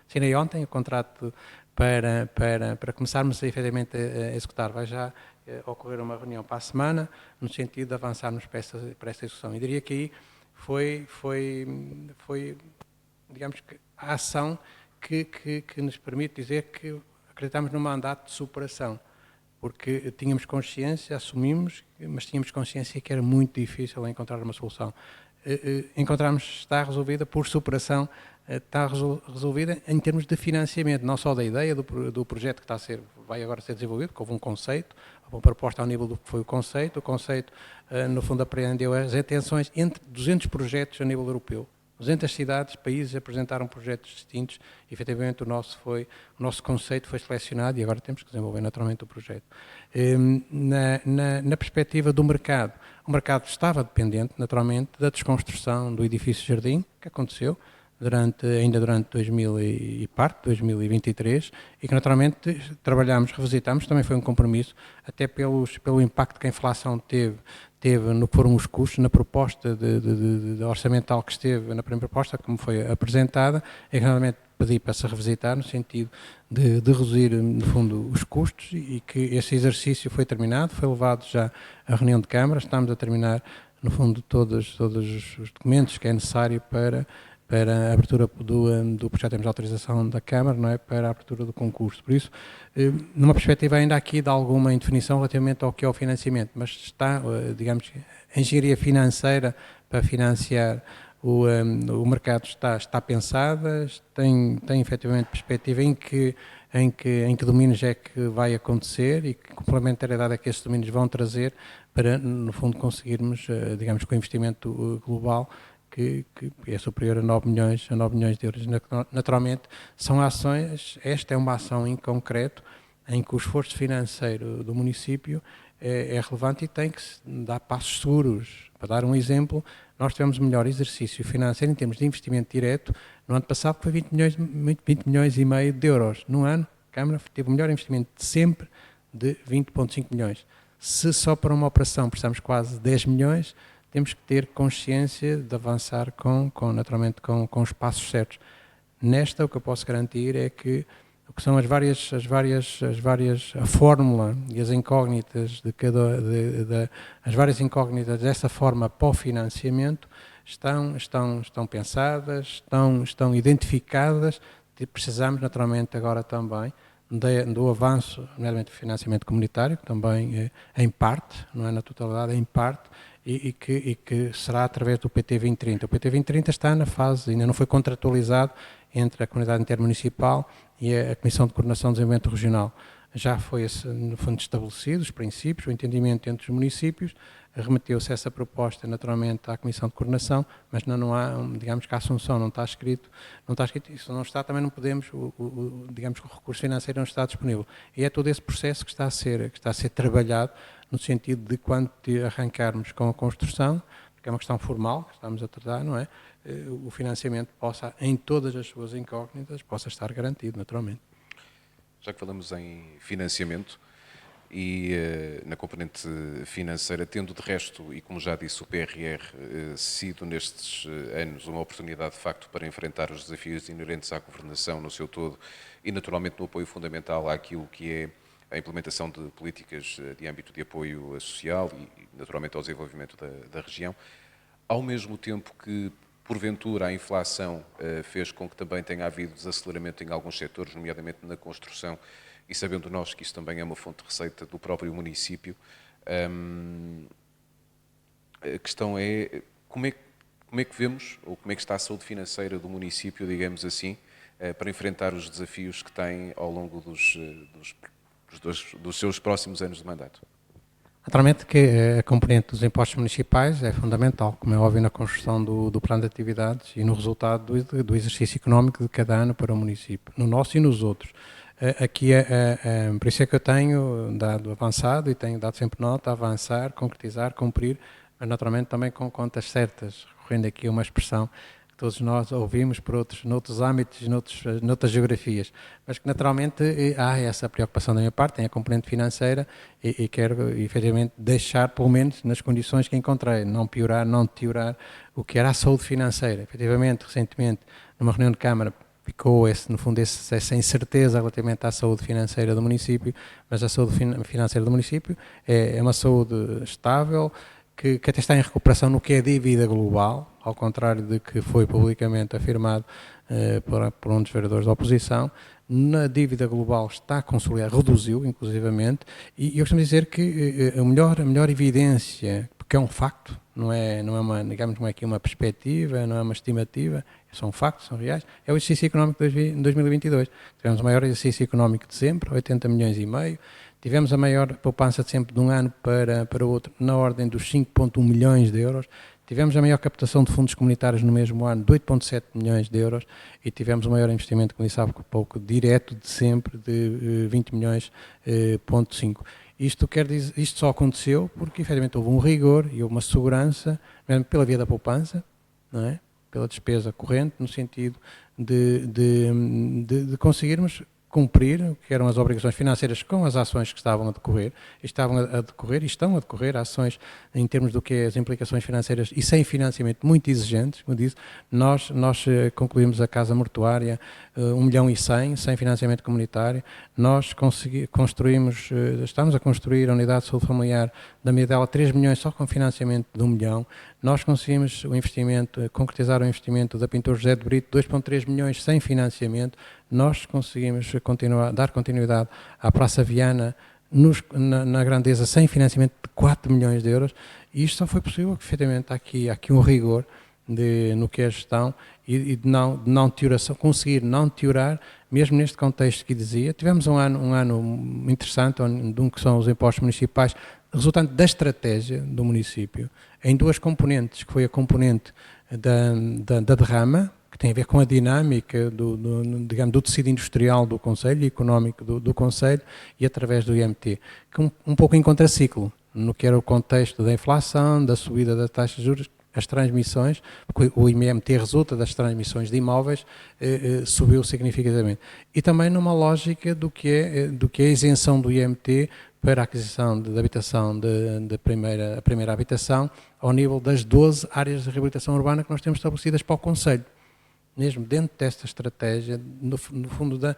assinei ontem o contrato para começarmos efetivamente a executar. Vai já ocorrer uma reunião para a semana, no sentido de avançarmos para essa execução. E diria que aí foi digamos, que a ação que nos permite dizer que acreditamos num mandato de superação, porque tínhamos consciência, assumimos, mas tínhamos consciência que era muito difícil encontrar uma solução. Encontramos, está resolvida por superação está resolvida em termos de financiamento, não só da ideia do projeto que vai agora ser desenvolvido, que houve um conceito, uma proposta ao nível do que foi o conceito no fundo apreendeu as atenções entre 200 projetos a nível europeu. 200 cidades, países apresentaram projetos distintos e, efetivamente, o nosso conceito foi selecionado e agora temos que desenvolver naturalmente o projeto. Na perspectiva do mercado, o mercado estava dependente, naturalmente, da desconstrução do edifício Jardim, que aconteceu ainda durante 2023, e que naturalmente revisitamos, também foi um compromisso, até pelo impacto que a inflação teve no que foram os custos, na proposta de orçamental que esteve, na primeira proposta, como foi apresentada, é que realmente pedi para se revisitar no sentido de reduzir, no fundo, os custos, e que esse exercício foi terminado, foi levado já à reunião de Câmara, estamos a terminar, no fundo, todos os documentos que é necessário para a abertura do projeto, temos a autorização da Câmara, não é, para a abertura do concurso. Por isso, numa perspectiva ainda aqui de alguma indefinição relativamente ao que é o financiamento, mas está, digamos, a engenharia financeira para financiar o mercado está pensada, tem efetivamente perspectiva em que domínios é que vai acontecer e que complementariedade é que esses domínios vão trazer para, no fundo, conseguirmos, digamos, com o investimento global que é superior a 9 milhões de euros. Naturalmente, são ações, esta é uma ação em concreto, em que o esforço financeiro do município é relevante e tem que dar passos seguros. Para dar um exemplo, nós tivemos o melhor exercício financeiro em termos de investimento direto no ano passado, que foi 20 milhões e meio de euros. No ano, a Câmara teve o melhor investimento de sempre, de 20,5 milhões. Se só para uma operação precisamos quase 10 milhões, temos que ter consciência de avançar naturalmente com os passos certos. Nesta, o que eu posso garantir é que o que são a fórmula e as incógnitas as várias incógnitas dessa forma para o financiamento estão pensadas, estão identificadas, e precisamos naturalmente agora também do avanço, nomeadamente do financiamento comunitário, que também em parte, não é na totalidade, em parte, e que será através do PT 2030. O PT 2030 está na fase, ainda não foi contratualizado entre a Comunidade Intermunicipal e a Comissão de Coordenação do Desenvolvimento Regional. Já foi, no fundo, estabelecido os princípios, o entendimento entre os municípios, remeteu-se essa proposta naturalmente à Comissão de Coordenação, mas não há, digamos que a assunção não está escrito, isso não está, também não podemos, digamos que o recurso financeiro não está disponível. E é todo esse processo que está a ser trabalhado no sentido de quando arrancarmos com a construção, porque é uma questão formal que estamos a tratar, não é? O financiamento possa, em todas as suas incógnitas, possa estar garantido, naturalmente. Já que falamos em financiamento e na componente financeira, tendo de resto, e como já disse, o PRR sido nestes anos uma oportunidade de facto para enfrentar os desafios inerentes à governação no seu todo e naturalmente no apoio fundamental àquilo que é a implementação de políticas de âmbito de apoio social e naturalmente ao desenvolvimento da região, ao mesmo tempo que porventura a inflação fez com que também tenha havido desaceleramento em alguns setores, nomeadamente na construção, e sabendo nós que isso também é uma fonte de receita do próprio município, a questão é como é que vemos, ou como é que está a saúde financeira do município, digamos assim, para enfrentar os desafios que tem ao longo dos seus próximos anos de mandato? Naturalmente que a componente dos impostos municipais é fundamental, como é óbvio, na construção do plano de atividades e no resultado do exercício económico de cada ano para o município, no nosso e nos outros. Aqui, por isso é que eu tenho dado avançado e tenho dado sempre nota a avançar, concretizar, cumprir, mas naturalmente também com contas certas, recorrendo aqui a uma expressão que todos nós ouvimos noutros âmbitos, noutras geografias, mas que naturalmente há essa preocupação da minha parte, tem a componente financeira e quero efetivamente deixar, pelo menos nas condições que encontrei, não piorar, não deteriorar o que era a saúde financeira. Efetivamente, recentemente, numa reunião de Câmara, ficou no fundo essa incerteza relativamente à saúde financeira do município, mas a saúde financeira do município é uma saúde estável, que até está em recuperação no que é dívida global, ao contrário de que foi publicamente afirmado por um dos vereadores da oposição. Na dívida global está consolidada, reduziu inclusivamente, e eu costumo dizer que a melhor evidência que é um facto, não é uma, digamos, não é aqui uma perspectiva, não é uma estimativa, são factos, são reais, é o exercício económico de 2022. Tivemos o maior exercício económico de sempre, 80 milhões e meio, tivemos a maior poupança de sempre de um ano para o outro, na ordem dos 5,1 milhões de euros, tivemos a maior captação de fundos comunitários no mesmo ano, de 8,7 milhões de euros, e tivemos o maior investimento, como disse há pouco, direto de sempre, de 20 milhões,5. Isto só aconteceu porque, efetivamente, houve um rigor e houve uma segurança, mesmo pela via da poupança, não é? Pela despesa corrente, no sentido de conseguirmos cumprir o que eram as obrigações financeiras com as ações que estavam a decorrer, e estão a decorrer ações em termos do que é as implicações financeiras e sem financiamento muito exigentes, como disse, nós concluímos a casa mortuária 1 milhão e 100, sem financiamento comunitário, nós estamos a construir a unidade de saúde familiar da Midela 3 milhões só com financiamento de 1 milhão, nós conseguimos concretizar o investimento da Pintor José de Brito, 2,3 milhões sem financiamento, nós conseguimos dar continuidade à Praça Viana na grandeza sem financiamento de 4 milhões de euros, e isto só foi possível porque, efetivamente, há aqui um rigor no que é a gestão e de não teoração, conseguir não teorar, mesmo neste contexto que dizia. Tivemos um ano interessante, onde que são os impostos municipais, resultante da estratégia do município, em duas componentes, que foi a componente da derrama, que tem a ver com a dinâmica do tecido industrial do Conselho e económico do Conselho, e através do IMT, que um pouco em contraciclo, no que era o contexto da inflação, da subida da taxa de juros, as transmissões, porque o IMT resulta das transmissões de imóveis, subiu significativamente. E também numa lógica do que é a isenção do IMT para a aquisição de habitação, a primeira habitação, ao nível das 12 áreas de reabilitação urbana que nós temos estabelecidas para o Conselho. Mesmo dentro desta estratégia, no fundo da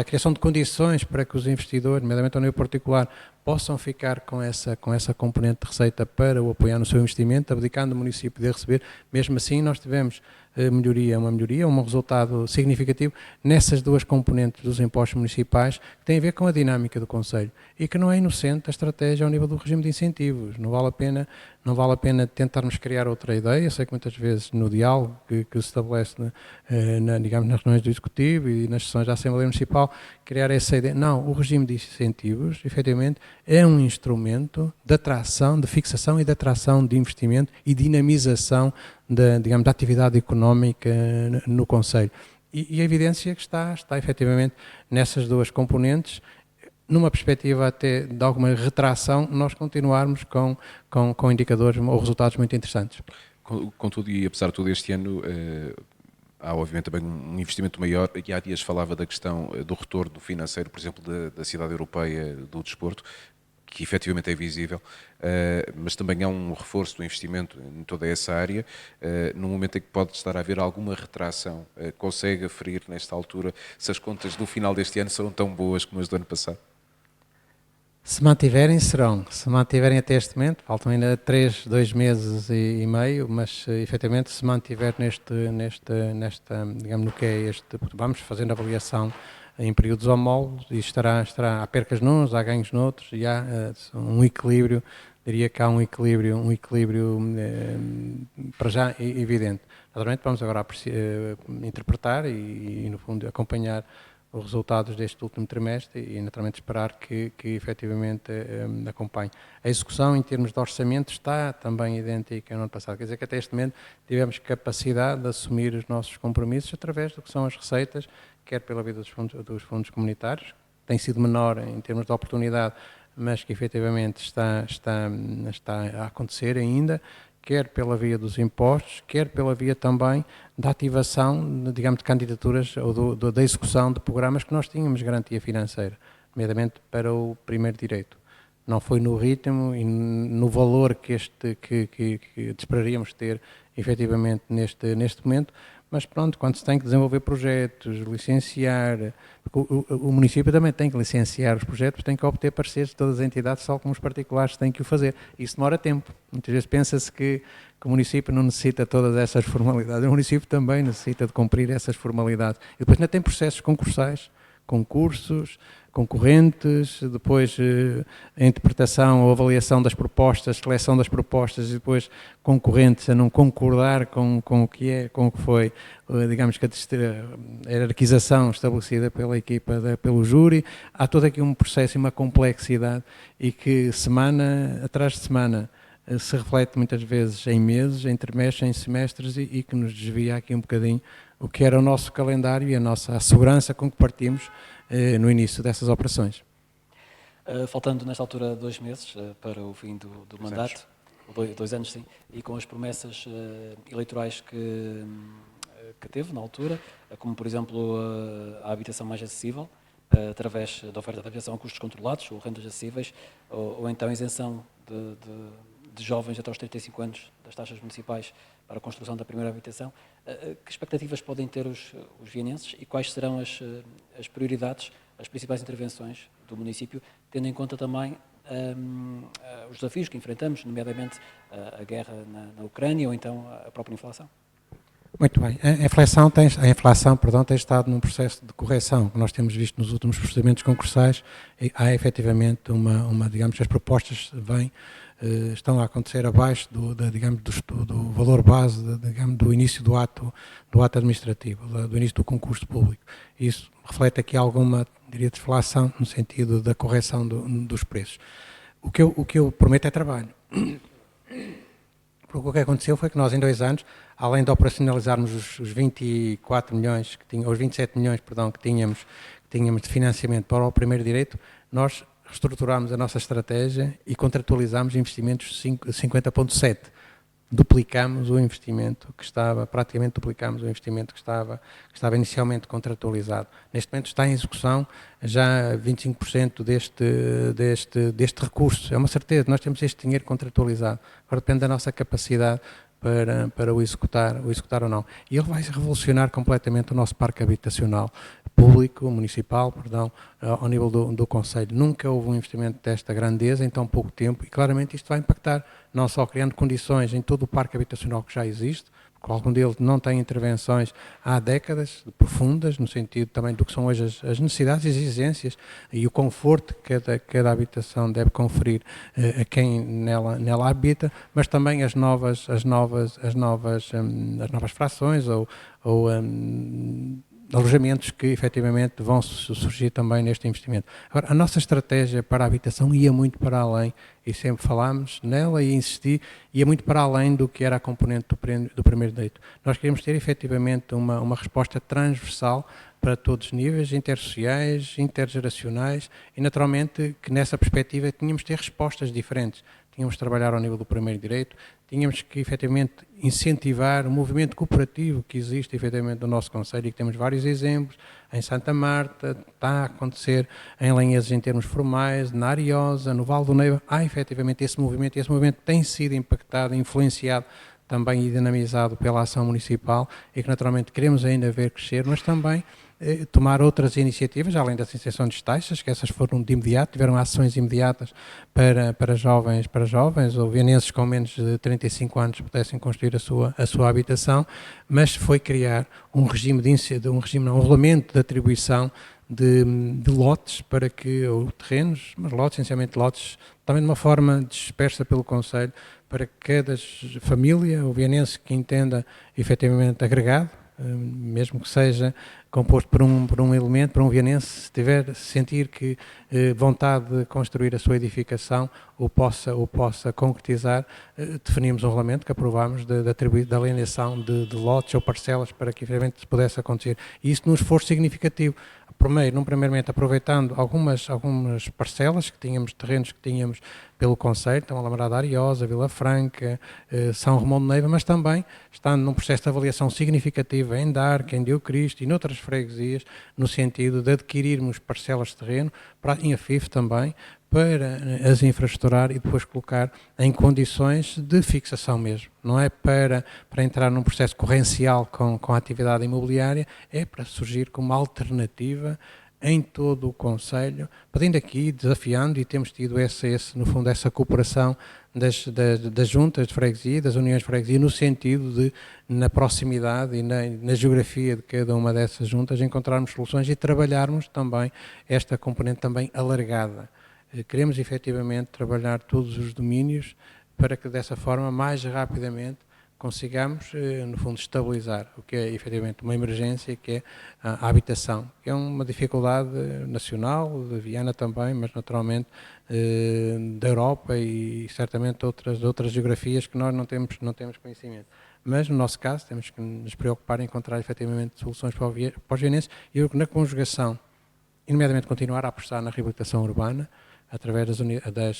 criação de condições para que os investidores, nomeadamente ao nível particular, possam ficar com essa componente de receita para o apoiar no seu investimento, abdicando o município de receber. Mesmo assim, nós tivemos um resultado significativo nessas duas componentes dos impostos municipais, que têm a ver com a dinâmica do Conselho, e que não é inocente a estratégia ao nível do regime de incentivos. Não vale a pena tentarmos criar outra ideia. Eu sei que muitas vezes no diálogo que se estabelece digamos, nas reuniões do Executivo e nas sessões da Assembleia Municipal, criar essa ideia. Não, o regime de incentivos, efetivamente, é um instrumento de atração, de fixação e de atração de investimento e dinamização da atividade económica no Conselho. E a evidência que está efetivamente nessas duas componentes, numa perspectiva até de alguma retração, nós continuarmos com indicadores ou resultados muito interessantes. Contudo, e apesar de tudo, este ano há obviamente também um investimento maior, e há dias falava da questão do retorno financeiro, por exemplo, da Cidade Europeia do Desporto, que efetivamente é visível, mas também há um reforço do investimento em toda essa área, no momento em que pode estar a haver alguma retração. Consegue aferir nesta altura se as contas do final deste ano serão tão boas como as do ano passado? Se mantiverem, serão. Se mantiverem até este momento, faltam ainda 2 meses e meio, mas efetivamente se mantiver digamos, no que é vamos fazendo avaliação em períodos homólogos, e há percas nuns, há ganhos noutros, e há um equilíbrio, diria que há um equilíbrio para já evidente. Naturalmente vamos agora interpretar e, no fundo, acompanhar os resultados deste último trimestre e, naturalmente, esperar que efetivamente acompanhe. A execução em termos de orçamento está também idêntica ao ano passado. Quer dizer que até este momento tivemos capacidade de assumir os nossos compromissos através do que são as receitas, quer pela via dos fundos comunitários, tem sido menor em termos de oportunidade, mas que efetivamente está a acontecer ainda, quer pela via dos impostos, quer pela via também da ativação, digamos, de candidaturas ou da execução de programas que nós tínhamos garantia financeira, nomeadamente para o primeiro direito. Não foi no ritmo e no valor que esperaríamos ter efetivamente neste momento, mas pronto, quando se tem que desenvolver projetos, licenciar, o município também tem que licenciar os projetos, tem que obter parceiros de todas as entidades, só como os particulares têm que o fazer. Isso demora tempo. Muitas vezes pensa-se que o município não necessita todas essas formalidades. O município também necessita de cumprir essas formalidades. E depois ainda tem processos concursais, concursos, concorrentes, depois a interpretação ou avaliação das propostas, seleção das propostas e depois concorrentes a não concordar com o que é, com o que foi, digamos que a hierarquização estabelecida pela equipa, pelo júri. Há todo aqui um processo e uma complexidade e que semana atrás de semana se reflete muitas vezes em meses, em trimestres, em semestres e que nos desvia aqui um bocadinho o que era o nosso calendário e a segurança com que partimos no início dessas operações. Faltando nesta altura 2 meses para o fim do mandato, 2 anos sim, e com as promessas eleitorais que teve na altura, como por exemplo a habitação mais acessível, através da oferta de habitação a custos controlados ou rendas acessíveis, ou então isenção de jovens até aos 35 anos das taxas municipais para a construção da primeira habitação. Que expectativas podem ter os vienenses e quais serão as prioridades, as principais intervenções do município, tendo em conta também os desafios que enfrentamos, nomeadamente a guerra na Ucrânia ou então a própria inflação? Muito bem. A inflação tem estado num processo de correção que nós temos visto nos últimos procedimentos concursais. E há efetivamente digamos que as propostas estão a acontecer abaixo do valor base, do início do ato administrativo, do início do concurso público. Isso reflete aqui alguma, diria, deflação no sentido da correção dos preços. O que eu prometo é trabalho. Porque o que aconteceu foi que nós, em 2 anos, além de operacionalizarmos os 24 milhões, os 27 milhões, perdão, que tínhamos de financiamento para o primeiro direito, nós reestruturámos a nossa estratégia e contratualizámos investimentos 50.7. Praticamente duplicámos o investimento que estava inicialmente contratualizado. Neste momento está em execução já 25% deste recurso. É uma certeza, nós temos este dinheiro contratualizado. Agora depende da nossa capacidade para o executar ou não. E ele vai revolucionar completamente o nosso parque habitacional municipal, ao nível do concelho. Nunca houve um investimento desta grandeza em tão pouco tempo e claramente isto vai impactar, não só criando condições em todo o parque habitacional que já existe, porque algum deles não tem intervenções há décadas profundas, no sentido também do que são hoje as necessidades e as exigências e o conforto que cada habitação deve conferir a quem nela habita, mas também as novas frações ou alojamentos que efetivamente vão surgir também neste investimento. Agora, a nossa estratégia para a habitação ia muito para além, e sempre falámos nela e insisti, ia muito para além do que era a componente do primeiro direito. Nós queremos ter efetivamente uma resposta transversal para todos os níveis, intersociais, intergeracionais, e naturalmente que nessa perspectiva tínhamos de ter respostas diferentes. Tínhamos de trabalhar ao nível do primeiro direito, tínhamos que efetivamente incentivar o movimento cooperativo que existe efetivamente no nosso concelho e que temos vários exemplos. Em Santa Marta, está a acontecer em Lanheses em termos formais, na Ariosa, no Val do Neiva, há efetivamente esse movimento e esse movimento tem sido impactado, influenciado também e dinamizado pela ação municipal e que naturalmente queremos ainda ver crescer, mas também tomar outras iniciativas, além da isenção de taxas, que essas foram de imediato, tiveram ações imediatas para jovens ou vienenses com menos de 35 anos pudessem construir a sua habitação, mas foi criar um regulamento de atribuição de lotes para que, ou terrenos, mas lotes, essencialmente lotes, também de uma forma dispersa pelo concelho, para que cada família, o vienense que entenda efetivamente agregado, mesmo que seja composto por um elemento, por um vienense, sentir que vontade de construir a sua edificação o possa concretizar, definimos um regulamento que aprovámos da alienação de lotes ou parcelas para que efetivamente pudesse acontecer. E isso num esforço significativo. Num primeiro momento, aproveitando algumas parcelas que tínhamos, terrenos que tínhamos pelo concelho, estão a lembrar da Ariosa, Vila Franca, São Romão de Neiva, mas também estando num processo de avaliação significativa em Darque, em Deu Cristo e noutras freguesias, no sentido de adquirirmos parcelas de terreno, em Afif também, para as infraestruturar e depois colocar em condições de fixação mesmo. Não é para entrar num processo correncial com a atividade imobiliária, é para surgir como alternativa em todo o concelho, pedindo aqui, desafiando, e temos tido no fundo essa cooperação das juntas de freguesia, das uniões de freguesia, no sentido de, na proximidade e na geografia de cada uma dessas juntas, encontrarmos soluções e trabalharmos também esta componente também alargada. Queremos efetivamente trabalhar todos os domínios para que dessa forma, mais rapidamente, consigamos, no fundo, estabilizar o que é efetivamente uma emergência, que é a habitação, que é uma dificuldade nacional, de Viana também, mas naturalmente da Europa e certamente outras geografias que nós não temos conhecimento. Mas no nosso caso temos que nos preocupar em encontrar efetivamente soluções para os vienenses e na conjugação, nomeadamente continuar a apostar na reabilitação urbana, através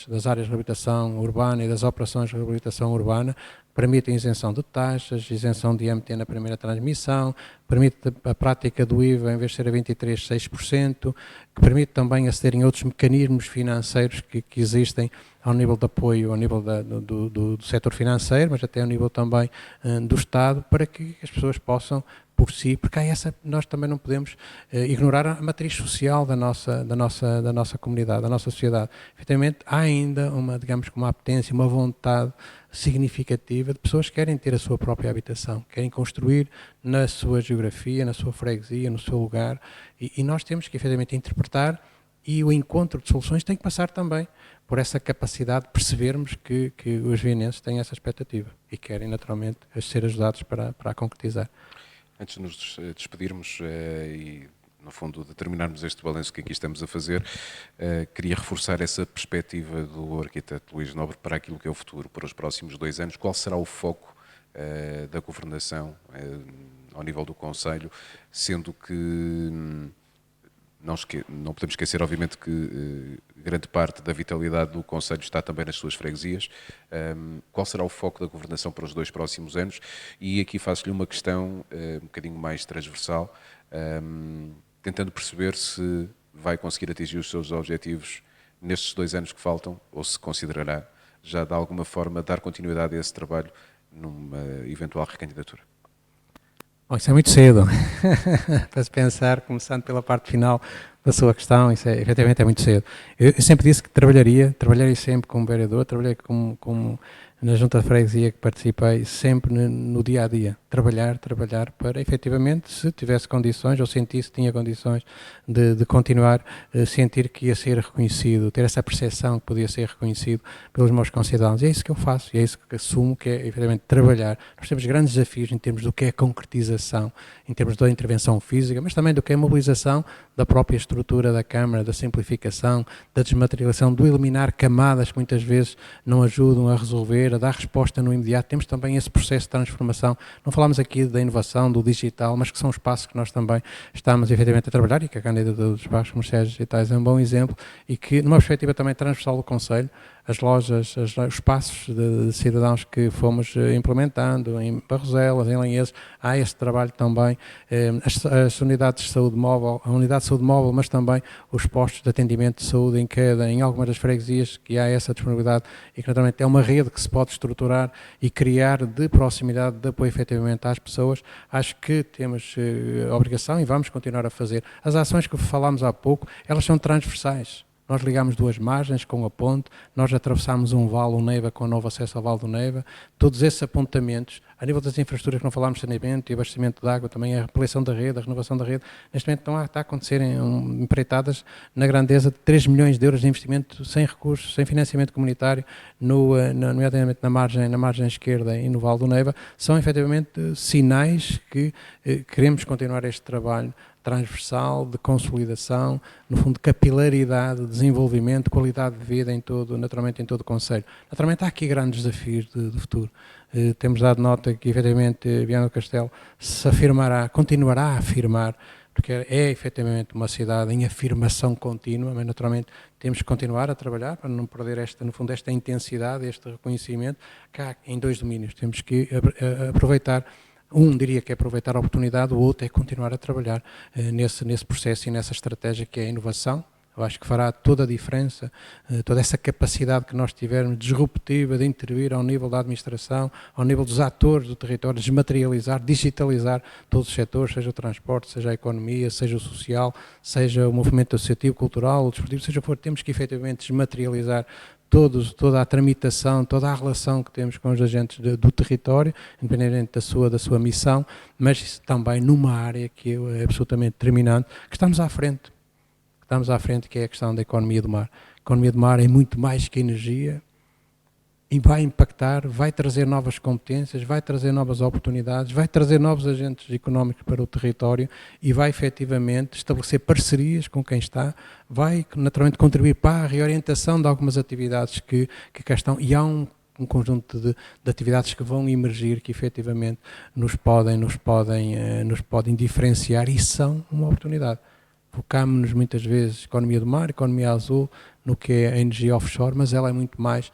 das áreas de reabilitação urbana e das operações de reabilitação urbana, permitem isenção de taxas, isenção de IMT na primeira transmissão, permite a prática do IVA em vez de ser a 23%, 6%, que permite também acederem a outros mecanismos financeiros que existem ao nível de apoio, ao nível do setor financeiro, mas até ao nível também do Estado, para que as pessoas possam por si, porque nós também não podemos ignorar a matriz social da nossa comunidade, da nossa sociedade. Efetivamente, há ainda uma apetência, uma vontade significativa de pessoas que querem ter a sua própria habitação, querem construir na sua geografia, na sua freguesia, no seu lugar, e nós temos que efetivamente interpretar, e o encontro de soluções tem que passar também por essa capacidade de percebermos que os vienenses têm essa expectativa e querem naturalmente ser ajudados para a concretizar. Antes de nos despedirmos e, no fundo, de terminarmos este balanço que aqui estamos a fazer, queria reforçar essa perspectiva do arquiteto Luís Nobre para aquilo que é o futuro, para os próximos 2 anos. Qual será o foco da governação ao nível do Conselho, sendo que não podemos esquecer, obviamente, que grande parte da vitalidade do Conselho está também nas suas freguesias. Qual será o foco da governação para os 2 próximos anos? E aqui faço-lhe uma questão um bocadinho mais transversal, tentando perceber se vai conseguir atingir os seus objetivos nestes 2 anos que faltam, ou se considerará já de alguma forma dar continuidade a esse trabalho numa eventual recandidatura. Bom, isso é muito cedo para se pensar, começando pela parte final da sua questão, isso efetivamente é muito cedo. Eu sempre disse que trabalharia sempre como vereador, trabalhei como na junta de freguesia que participei, sempre no dia a dia, trabalhar para efetivamente, se tivesse condições ou sentisse que tinha condições de continuar, sentir que ia ser reconhecido, ter essa percepção que podia ser reconhecido pelos meus concidadãos. E é isso que eu faço, e é isso que assumo, que é efetivamente trabalhar. Nós temos grandes desafios em termos do que é a concretização, em termos da intervenção física, mas também do que é a mobilização da própria estrutura da Câmara, da simplificação, da desmaterialização, do eliminar camadas que muitas vezes não ajudam a resolver, a dar resposta no imediato. Temos também esse processo de transformação. Não falamos aqui da inovação, do digital, mas que são os passos que nós também estamos efetivamente a trabalhar e que a candidatura dos espaços comerciais digitais é um bom exemplo e que, numa perspectiva também transversal do Conselho, as lojas, os espaços de cidadãos que fomos implementando em Barroselas, em Lanheses, há esse trabalho também, as unidades de saúde móvel, a unidade de saúde móvel, mas também os postos de atendimento de saúde em algumas das freguesias, que há essa disponibilidade e que naturalmente é uma rede que se pode estruturar e criar de proximidade, de apoio efetivamente às pessoas. Acho que temos a obrigação e vamos continuar a fazer. As ações que falámos há pouco, elas são transversais. Nós ligamos 2 margens com a ponte, nós atravessámos um vale, o Neiva, com o novo acesso ao Vale do Neiva. Todos esses apontamentos, a nível das infraestruturas que não falámos, saneamento e abastecimento de água, também a reparação da rede, a renovação da rede, neste momento está a acontecer empreitadas na grandeza de 3 milhões de euros de investimento sem recursos, sem financiamento comunitário, nomeadamente na margem esquerda e no Vale do Neiva. São efetivamente sinais que queremos continuar este trabalho transversal, de consolidação, no fundo de capilaridade, de desenvolvimento, qualidade de vida naturalmente em todo o Conselho. Naturalmente há aqui grandes desafios de futuro. Temos dado nota que efetivamente Viana do Castelo se afirmará, continuará a afirmar, porque é efetivamente uma cidade em afirmação contínua, mas naturalmente temos que continuar a trabalhar para não perder esta intensidade, este reconhecimento, cá em 2 domínios. Temos que aproveitar. Diria que é aproveitar a oportunidade, o outro é continuar a trabalhar nesse processo e nessa estratégia que é a inovação. Eu acho que fará toda a diferença, toda essa capacidade que nós tivermos disruptiva de intervir ao nível da administração, ao nível dos atores do território, desmaterializar, digitalizar todos os setores, seja o transporte, seja a economia, seja o social, seja o movimento associativo, cultural, o desportivo, seja o que for, temos que efetivamente desmaterializar toda a tramitação, toda a relação que temos com os agentes do território, independente da sua missão, mas também numa área que é absolutamente determinante, que estamos à frente, que é a questão da economia do mar. A economia do mar é muito mais que energia, e vai impactar, vai trazer novas competências, vai trazer novas oportunidades, vai trazer novos agentes económicos para o território e vai efetivamente estabelecer parcerias com quem está, vai naturalmente contribuir para a reorientação de algumas atividades que cá estão, e há um conjunto de atividades que vão emergir que efetivamente nos podem diferenciar e são uma oportunidade. Focámos-nos muitas vezes economia do mar, economia azul, no que é a energia offshore, mas ela é muito mais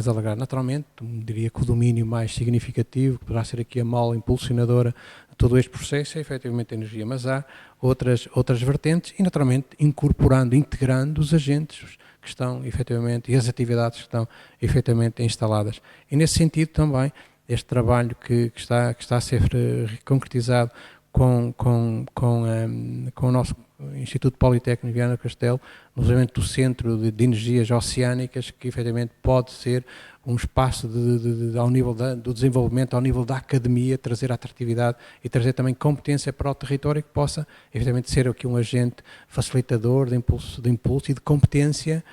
alargada. Naturalmente, diria que o domínio mais significativo, que poderá ser aqui a mola impulsionadora de todo este processo, é efetivamente a energia, mas há outras vertentes e, naturalmente, integrando os agentes que estão efetivamente e as atividades que estão efetivamente instaladas. E, nesse sentido, também, este trabalho que está a ser concretizado com o nosso Instituto Politécnico Viana do Castelo, no desenvolvimento do Centro de Energias Oceânicas, que efetivamente pode ser um espaço ao nível do desenvolvimento, ao nível da academia, trazer atratividade e trazer também competência para o território que possa efetivamente ser aqui um agente facilitador de impulso e de competência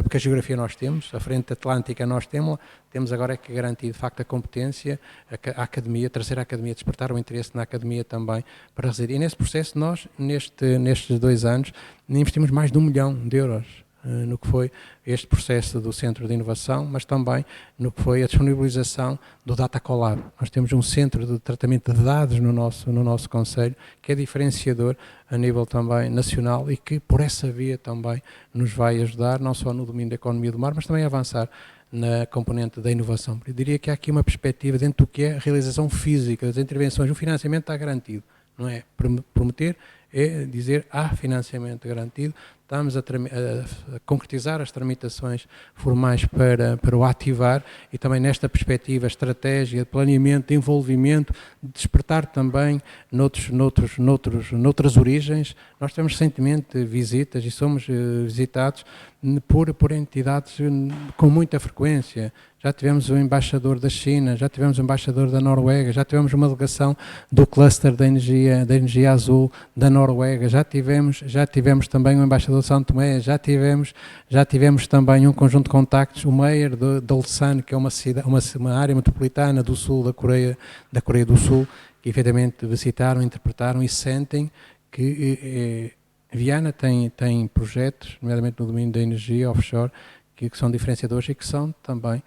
porque a geografia nós temos, a frente atlântica nós temos agora é que garantir de facto a competência, a academia, trazer a academia, despertar o interesse na academia também para residir. E nesse processo nós, nestes 2 anos, investimos mais de 1 milhão de euros no que foi este processo do Centro de Inovação, mas também no que foi a disponibilização do Data Collab. Nós temos um centro de tratamento de dados no nosso concelho, que é diferenciador a nível também nacional e que por essa via também nos vai ajudar, não só no domínio da economia do mar, mas também a avançar na componente da inovação. Eu diria que há aqui uma perspectiva dentro do que é a realização física das intervenções. O financiamento está garantido, não é prometer, é dizer há financiamento garantido. Estamos a concretizar as tramitações formais para o ativar e também nesta perspectiva, estratégia, planeamento, envolvimento, despertar também noutras origens. Nós temos recentemente visitas e somos visitados por entidades com muita frequência. Já tivemos o embaixador da China, já tivemos o embaixador da Noruega, já tivemos uma delegação do cluster da energia azul da Noruega, já tivemos também o embaixador de São Tomé, já tivemos também um conjunto de contactos, o Mayor de Ulsan, que é uma área metropolitana do sul da Coreia do Sul, que efetivamente visitaram, interpretaram e sentem que Viana tem projetos, nomeadamente no domínio da energia offshore, que são diferenciadores e que são também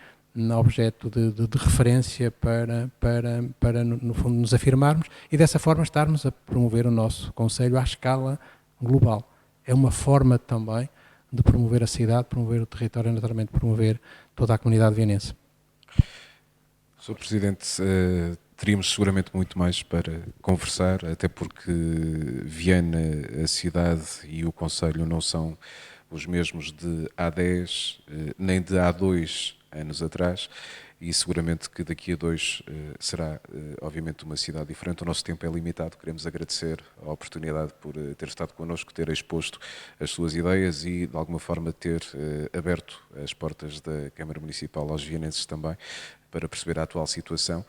objeto de referência para, no fundo, nos afirmarmos e dessa forma estarmos a promover o nosso concelho à escala global. É uma forma também de promover a cidade, promover o território e, naturalmente, promover toda a comunidade vienense. Sr. Presidente, teríamos seguramente muito mais para conversar, até porque Viana, a cidade e o concelho não são os mesmos de há 10, nem de há 2 anos atrás, e seguramente que daqui a 2 será, obviamente, uma cidade diferente. O nosso tempo é limitado, queremos agradecer a oportunidade por ter estado connosco, ter exposto as suas ideias e, de alguma forma, ter aberto as portas da Câmara Municipal aos vienenses também, para perceber a atual situação.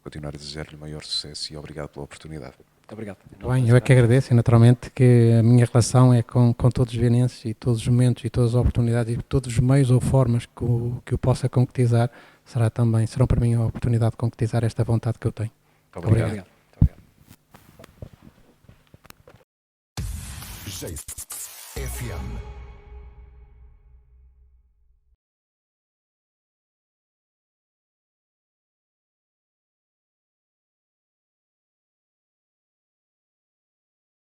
Continuar a desejar-lhe maior sucesso e obrigado pela oportunidade. Muito obrigado. Bem, eu é que agradeço e naturalmente que a minha relação é com todos os vienenses e todos os momentos e todas as oportunidades e todos os meios ou formas que eu possa concretizar serão para mim a oportunidade de concretizar esta vontade que eu tenho. Muito obrigado. Obrigado. FM